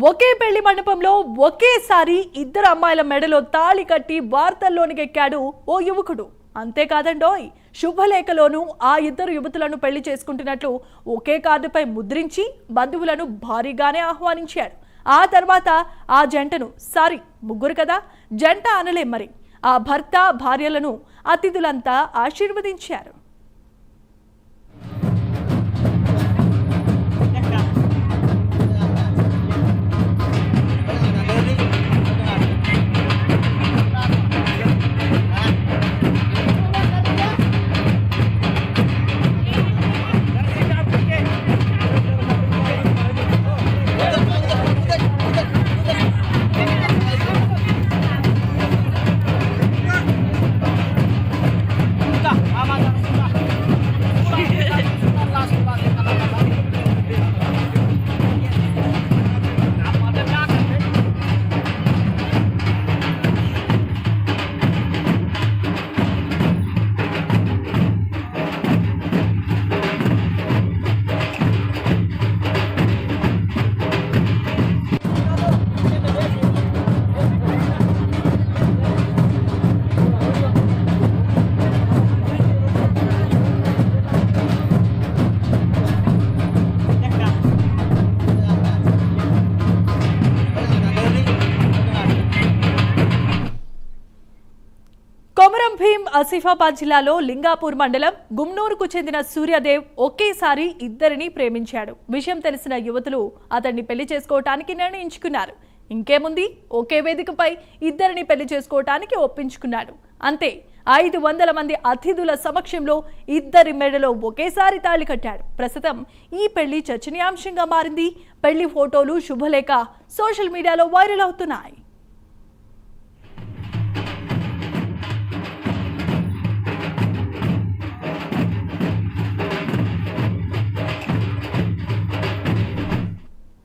ఒకే పెళ్లి మండపంలో ఒకేసారి ఇద్దరు అమ్మాయిల మెడలో తాళి కట్టి వార్తల్లోనికెక్కాడు ఓ యువకుడు. అంతేకాదండోయ్, శుభలేఖలోనూ ఆ ఇద్దరు యువతులను పెళ్లి చేసుకుంటున్నట్లు ఒకే కార్డుపై ముద్రించి బంధువులను భారీగానే ఆహ్వానించాడు. ఆ తర్వాత ఆ జంటను, సారీ ముగ్గురు కదా, జంట అనలేం మరి, ఆ భర్త భార్యలను అతిథులంతా ఆశీర్వదించారు. కొమరం భీం ఆసిఫాబాద్ జిల్లాలో లింగాపూర్ మండలం గుమ్నూరుకు చెందిన సూర్యదేవ్ ఒకేసారి ఇద్దరిని ప్రేమించాడు. విషయం తెలిసిన యువతులు అతన్ని పెళ్లి చేసుకోవటానికి నిర్ణయించుకున్నారు. ఇంకేముంది, ఒకే వేదికపై ఇద్దరిని పెళ్లి చేసుకోవటానికి ఒప్పించుకున్నాడు. అంతే, 500 మంది అతిథుల సమక్షంలో ఇద్దరి మెడలో ఒకేసారి తాళి కట్టాడు. ప్రస్తుతం ఈ పెళ్లి చర్చనీయాంశంగా మారింది. పెళ్లి ఫోటోలు, శుభలేఖ సోషల్ మీడియాలో వైరల్ అవుతున్నాయి.